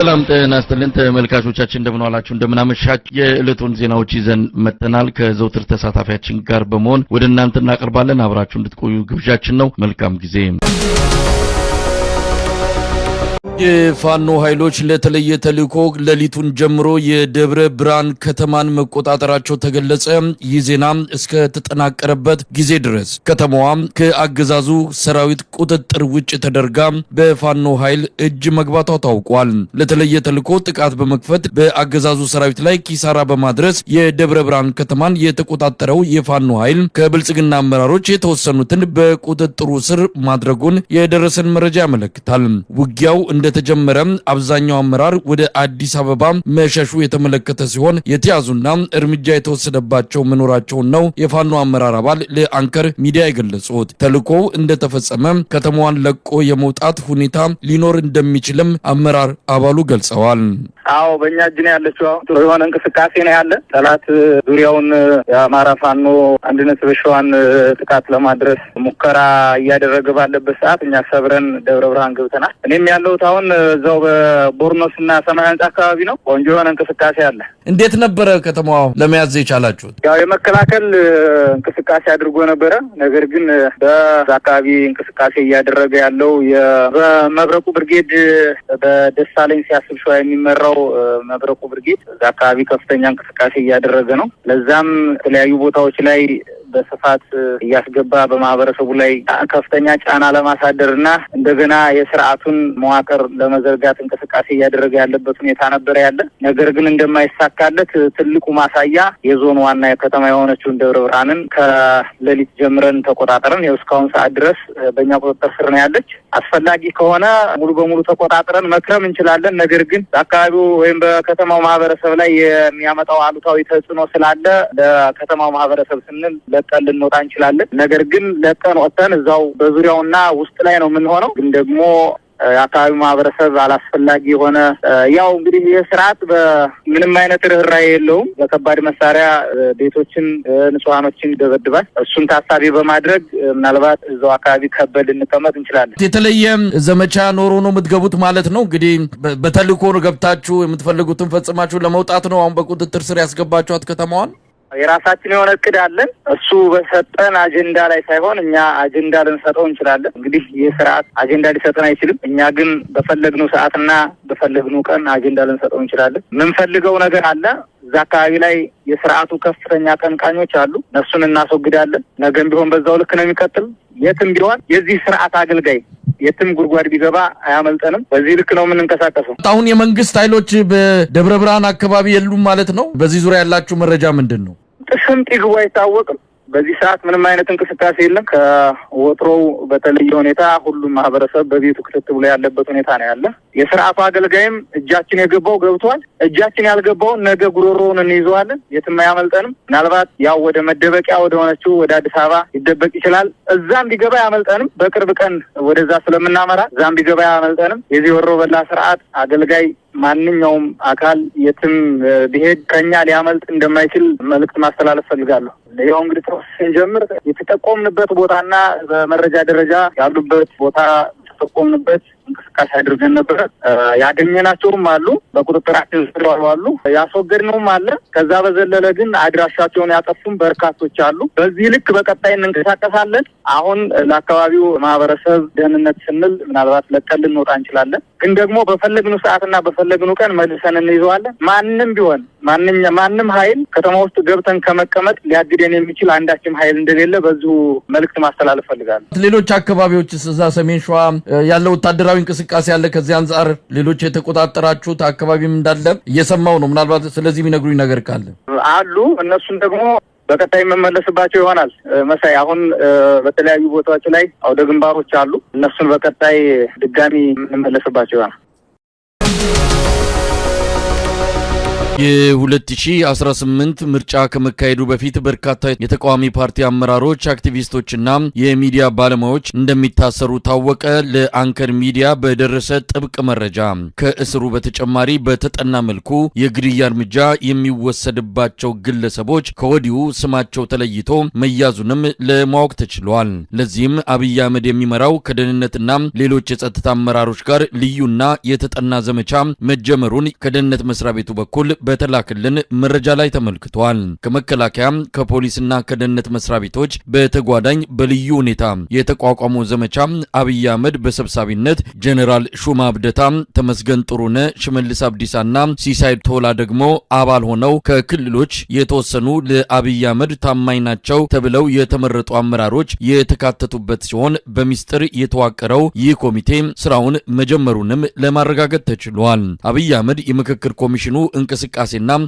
ሰላም ጤና ይስጥልን ተመልካቾቻችን እንደምን ዋላችሁ እንደምን አመሻችሁ የዕለቱን ዜናዎች ይዘን መጥተናል ከዘውትር ተሳታፊያችን ጋር በመሆን ወደ እናንተ እናቀርባለን አብራችሁ እንድትቆዩ ግብዣችን ነው መልካም ጊዜ የፋኖ ኃይሎች ለተለየ ተልእኮ ሌሊቱን ጀምሮ የደብረ ብርሃን ከተማን መቆጣጠራቸው ተገለጸ ይህ ዜና እስከ ተጠናቀረበት ጊዜ ድረስ ከተማዋ ከአገዛዙ ሰራዊት ቁጥጥር ውጭ ተደርጋ በፋኖ ኃይል እጅ መግባቷ ታውቋል ለተለየ ተልእኮ ጥቃት በመክፈት በአገዛዙ ሰራዊት ላይ ኪሳራ በማድረስ የደብረ ብርሃን ከተማን የተቆጣጠረው የፋኖ ኃይል ከብልጽግና አመራሮች የተወሰኑትን በቁጥጥሩ ስር ማድረጉን የደረሰን መረጃ ያመለክታል ውጊያው እንደተጀመረ አብዛኛው አመራር ወደ አዲስ አበባ መሸሹ የተመለከተ ሲሆን የተያዙና እርምጃ የተወሰደባቸው መኖራቸው ነው የፋኖ አመራር አባል ለአንከር ሚዲያ የገለጹት ተልእኮው እንደተፈጸመ ከተማዋን ለቆ የመውጣት ሁኔታ ሊኖር እንደሚችልም አመራር አባሉ ገልጸዋል አው በእኛ እጅ ነው ያለችው ጥሩ የሆነ እንቅስቃሴ ነው ያለ ጠላት ዙሪያውን የአማራ ፋኖ አንድነት በሸዋን ጥቃት ለማድረስ ሙከራ እያደረገ ባለበት ሰዓት እኛ ሰብረን ደብረ ብርሃን ገብተናል እኔም ያለው ታውን እዛው በቦርኖስና ሰማይ አንጻ አካባቢ ነው ቆንጆ የሆነ እንቅስቃሴ አለ እንዴት ነበር ከተማው ለመያዝ የቻላችሁት ያው የመከላከል እንቅስቃሴ አድርጎ ነበር ነገር ግን በአካባቢ እንቅስቃሴ እያደረገ ያለው የመብረቁ ብርጌድ በደሳለኝ ሲያስብ ሸዋ የሚመራው መብረቁ ብርጌድ አካባቢ ከፍተኛ እንቅስቃሴ እያደረገ ነው ለዛም የተለያዩ ቦታዎች ላይ በስፋት እያስገባ በማህበረሰቡ ላይ ከፍተኛ ጫና ለማሳደርና እንደገና የሥርዓቱን መዋቅር ለመዘርጋት እንቅስቃሴ እያደረገ ያለበት ሁኔታ ነበር ያለ ነገር ግን እንደማይሳካለት ትልቁ ማሳያ የዞን ዋና የከተማ የሆነችው ደብረ ብርሃንን ከሌሊት ጀምረን ተቆጣጣረን እስካሁን ሰዓት ድረስ በእኛ ቁጥጥር ስር ነው ያለች አስፈላጊ ከሆነ ሙሉ በሙሉ ተቆጣጣረን መክረም እንችላለን ነገር ግን አካባቢው ወይም በከተማው ማህበረሰብ ላይ የሚያመጣው አሉታዊ ተጽዕኖ ስላለ ለከተማው ማህበረሰብ ስንል ለቀን ልንወጣ እንችላለን ነገር ግን ለቀን ወጥተን እዛው በዙሪያውና ውስጥ ላይ ነው የምንሆነው ግን ደግሞ አካባቢው ማህበረሰብ አላስፈላጊ የሆነ ያው እንግዲህ የሥርዓት በምንም አይነት ርህራሄ የለውም በከባድ መሳሪያ ቤቶችን ንጹሃኖችን ይደበድባል እሱን ታሳቢ በማድረግ ምናልባት እዛው አካባቢ ከበድ እንቀመጥ እንችላለን የተለየ ዘመቻ ኖሮ ነው የምትገቡት ማለት ነው እንግዲህ በተልእኮ ነው ገብታችሁ የምትፈልጉትን ፈጽማችሁ ለመውጣት ነው አሁን በቁጥጥር ስር ያስገባችኋት ከተማዋን የራሳችን የሆነ እቅድ አለን እሱ በሰጠን አጀንዳ ላይ ሳይሆን እኛ አጀንዳ ልንሰጠው እንችላለን እንግዲህ የሥርዓት አጀንዳ ሊሰጠን አይችልም እኛ ግን በፈለግነው ሰዓትና በፈለግነው ቀን አጀንዳ ልንሰጠው እንችላለን ምን ፈልገው ነገር አለ እዛ አካባቢ ላይ የሥርዓቱ ከፍተኛ ቀንቃኞች አሉ እነሱን እናስወግዳለን ነገም ቢሆን በዛው ልክ ነው የሚቀጥል የትም ቢሆን የዚህ ሥርዓት አገልጋይ የትም ጉርጓድ ቢገባ አያመልጠንም በዚህ ልክ ነው የምንንቀሳቀሰው አሁን የመንግስት ኃይሎች በደብረ ብርሃን አካባቢ የሉም ማለት ነው በዚህ ዙሪያ ያላችሁ መረጃ ምንድነው ጥስም ጥግቡ አይታወቅም በዚህ ሰዓት ምንም አይነት እንቅስቃሴ የለም ከወትሮው በተለየ ሁኔታ ሁሉም ማህበረሰብ በቤቱ ክትትል ላይ ያለበት ሁኔታ ነው ያለ የሥርዓቱ አገልጋይም እጃችን የገባው ገብቷል እጃችን ያልገባው ነገ ጉሮሮውን እንይዘዋለን የትም አያመልጠንም ምናልባት ያው ወደ መደበቂያ ወደ ሆነችው ወደ አዲስ አበባ ይደበቅ ይችላል እዛም ቢገባ ያመልጠንም በቅርብ ቀን ወደዛ ስለምናመራ እዛም ቢገባ ያመልጠንም የዚህ ወሮ በላ ሥርዓት አገልጋይ ማንኛውም አካል የትም ቢሄድ ከኛ ሊያመልጥ እንደማይችል መልእክት ማስተላለፍ ፈልጋለሁ ያው እንግዲህ ስንጀምር የተጠቆምንበት ቦታና በመረጃ ደረጃ ያሉበት ቦታ ተጠቆምንበት እንቅስቃሴ አድርገን ነበር ያገኘናቸውም አሉ በቁጥጥራችን ስር አሉ ያስወገድነውም አለ ከዛ በዘለለ ግን አድራሻቸውን ያጠፉም በርካቶች አሉ በዚህ ልክ በቀጣይ እንንቀሳቀሳለን አሁን ለአካባቢው ማህበረሰብ ደህንነት ስንል ምናልባት ለቀን ልንወጣ እንችላለን ግን ደግሞ በፈለግነው ሰዓትና በፈለግነው ቀን መልሰን እንይዘዋለን ማንንም ቢሆን ማንንም ኃይል ከተማ ውስጥ ገብተን ከመቀመጥ ሊያግደን የሚችል አንዳችም ኃይል እንደሌለ በዚሁ መልእክት ማስተላለፍ ፈልጋለሁ ሌሎች አካባቢዎች እዛ ሰሜን ሸዋ ያለው ወታደራዊ እንቅስቃሴ ያለ ከዚህ አንፃር ሌሎች የተቆጣጠራችሁት አካባቢም እንዳለ እየሰማው ነው ምናልባት ስለዚህ የሚነግሩኝ ነገር ካለ አሉ እነሱን ደግሞ በቀጣይ መመለስባቸው ይሆናል መሳይ አሁን በተለያዩ ቦታዎች ላይ አውደ ግንባሮች አሉ እነሱን በቀጣይ ድጋሚ መመለስባቸው ይሆናል የ2018 ምርጫ ከመካሄዱ በፊት በርካታ የተቃዋሚ ፓርቲ አመራሮች፣ አክቲቪስቶችና የሚዲያ ባለሙያዎች እንደሚታሰሩ ታወቀ። ለአንከር ሚዲያ በደረሰ ጥብቅ መረጃ ከእስሩ በተጨማሪ በተጠና መልኩ የግድያ እርምጃ የሚወሰድባቸው ግለሰቦች ከወዲሁ ስማቸው ተለይቶ መያዙንም ለማወቅ ተችሏል። ለዚህም አብይ አህመድ የሚመራው ከደህንነትና ሌሎች የጸጥታ አመራሮች ጋር ልዩና የተጠና ዘመቻ መጀመሩን ከደህንነት መስሪያ ቤቱ በኩል በተላከልን መረጃ ላይ ተመልክቷል። ከመከላከያ ከፖሊስና ከደህንነት መስሪያ ቤቶች በተጓዳኝ በልዩ ሁኔታ የተቋቋመው ዘመቻ አብይ አህመድ በሰብሳቢነት ጀነራል ሹማ አብደታ፣ ተመስገን ጥሩነ፣ ሽመልስ አብዲሳና ሲሳይ ቶላ ደግሞ አባል ሆነው ከክልሎች የተወሰኑ ለአብይ አህመድ ታማኝ ናቸው ተብለው የተመረጡ አመራሮች የተካተቱበት ሲሆን በሚስጥር የተዋቀረው ይህ ኮሚቴ ስራውን መጀመሩንም ለማረጋገጥ ተችሏል። አብይ አህመድ የምክክር ኮሚሽኑ እንቅስቃሴና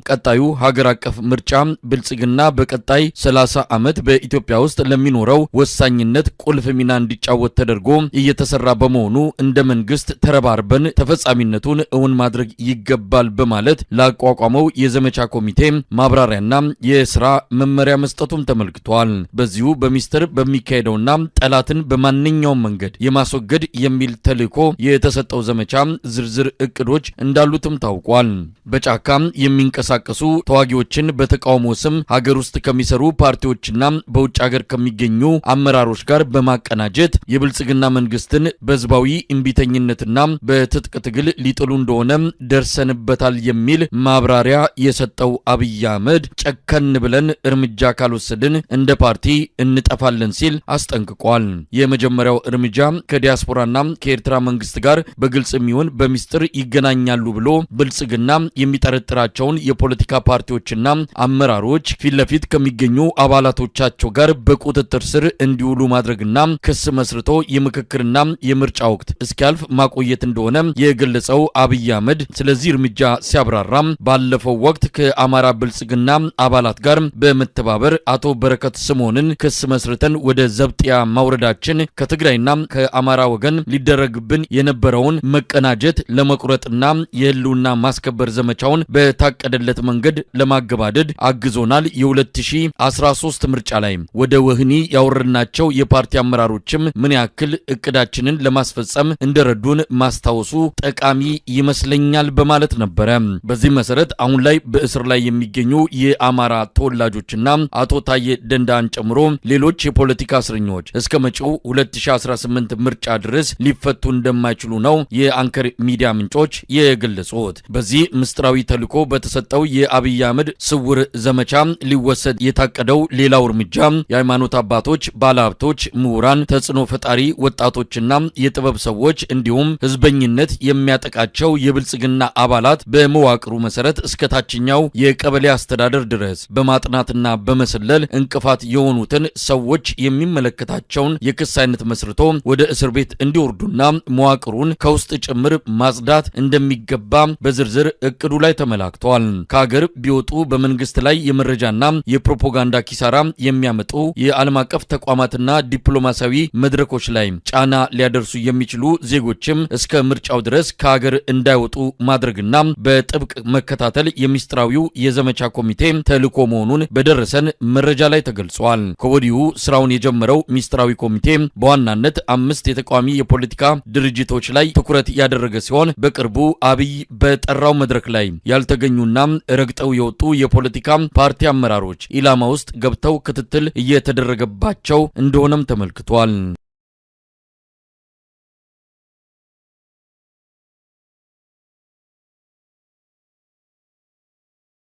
ቀጣዩ ሀገር አቀፍ ምርጫ ብልጽግና በቀጣይ 30 ዓመት በኢትዮጵያ ውስጥ ለሚኖረው ወሳኝነት ቁልፍ ሚና እንዲጫወት ተደርጎ እየተሰራ በመሆኑ እንደ መንግስት ተረባርበን ተፈጻሚነቱን እውን ማድረግ ይገባል በማለት ላቋቋመው የዘመቻ ኮሚቴ ማብራሪያና የስራ መመሪያ መስጠቱም ተመልክቷል። በዚሁ በሚስጥር በሚካሄደውና ጠላትን በማንኛውም መንገድ የማስወገድ የሚል ተልዕኮ የተሰጠው ዘመቻ ዝርዝር እቅዶች እንዳሉትም ታውቋል። በጫካ የሚንቀሳቀሱ ተዋጊዎችን በተቃውሞ ስም ሀገር ውስጥ ከሚሰሩ ፓርቲዎችና በውጭ ሀገር ከሚገኙ አመራሮች ጋር በማቀናጀት የብልጽግና መንግስትን በህዝባዊ እምቢተኝነትና በትጥቅ ትግል ሊጥሉ እንደሆነ ደርሰንበታል የሚል ማብራሪያ የሰጠው አብይ አህመድ ጨከን ብለን እርምጃ ካልወሰድን እንደ ፓርቲ እንጠፋለን ሲል አስጠንቅቋል። የመጀመሪያው እርምጃ ከዲያስፖራና ከኤርትራ መንግስት ጋር በግልጽ የሚሆን በሚስጥር ይገናኛሉ ብሎ ብልጽግና የሚጠረጥራቸውን የፖለቲካ ፓርቲዎችና አመራሮች ፊት ለፊት ከሚገኙ አባላቶቻቸው ጋር በቁጥጥር ስር እንዲውሉ ማድረግና ክስ መስርቶ የምክክርና የምርጫ ወቅት እስኪያልፍ ማቆየት እንደሆነ የገለጸው አብይ አህመድ ስለዚህ እርምጃ ሲያብራራ ባለፈው ወቅት ከአማራ ብልጽግና አባላት ጋር በመተባበር አቶ በረከት ስምኦንን ክስ መስርተን ወደ ዘብጥያ ማውረዳችን ከትግራይና ከአማራ ወገን ሊደረግብን የነበረውን መቀናጀት ለመቁረጥና የህልውና ማስከበር ዘመቻውን በታቀደለት መንገድ ለማገባደድ አግዞናል። የ2013 ምርጫ ላይ ወደ ወህኒ ያወረድናቸው የፓርቲ አመራሮችም ምን ያክል እቅዳችንን ለማስፈጸም እንደረዱን ማስታወሱ ጠቃሚ ይመስለኛል በማለት ነበረ። በዚህ መሰረት አሁን ላይ በእስር ላይ የሚገኙ የአማራ ተወላጆችና አቶ ታዬ ደንዳን ጨምሮ ሌሎች የፖለቲካ እስረኞች እስከ መጪው 2018 ምርጫ ድረስ ሊፈቱ እንደማይችሉ ነው የአንከር ሚዲያ ምንጮች የገለጹት። በዚህ ምስጢራዊ ተልዕኮ በተሰጠው የአብይ አህመድ ስውር ዘመቻ ሊወሰድ የታቀደው ሌላው እርምጃ የሃይማኖት አባቶች፣ ባለሀብቶች፣ ምሁራን፣ ተጽዕኖ ፈጣሪ ወጣቶችና የጥበብ ሰዎች እንዲሁም ህዝበኝነት የሚያጠቃቸው የብልጽግና አባላት በመዋቅሩ መሰረት እስከ ታችኛው የቀበሌ አስተዳደር ድረስ በማጥናትና በመሰለል እንቅፋት የሆኑትን ሰዎች የሚመለከታቸውን የክስ አይነት መስርቶ ወደ እስር ቤት እንዲወርዱና መዋቅሩን ከውስጥ ጭምር ማጽዳት እንደሚገባ በዝርዝር እቅዱ ላይ ተመላክቷል። ከሀገር ቢወጡ በመንግስት ላይ የመረጃና የፕሮፓጋንዳ ኪሳራ የሚያመጡ የዓለም አቀፍ ተቋማትና ዲፕሎማሲያዊ መድረኮች ላይ ጫና ሊያደርሱ የሚችሉ ዜጎችም እስከ ምርጫው ድረስ ከሀገር እንዳይወጡ ማድረግና በጥብቅ መከታተል የሚስጥራዊው የዘመቻ ኮሚቴ ተልዕኮ መሆኑን በደረሰን መረጃ ላይ ተገልጿል። ከወዲሁ ስራውን የጀመረው ሚስጥራዊ ኮሚቴ በዋናነት 5 የተቃዋሚ የፖለቲካ ድርጅቶች ላይ ትኩረት ያደረገ ሲሆን በቅርቡ አብይ በጠራው መድረክ ላይ ያልተገኙና ረግጠው የወጡ የፖለቲካ ፓርቲ አመራሮች ኢላማ ውስጥ ገብተው ክትትል እየተደረገባቸው እንደሆነም ተመልክቷል።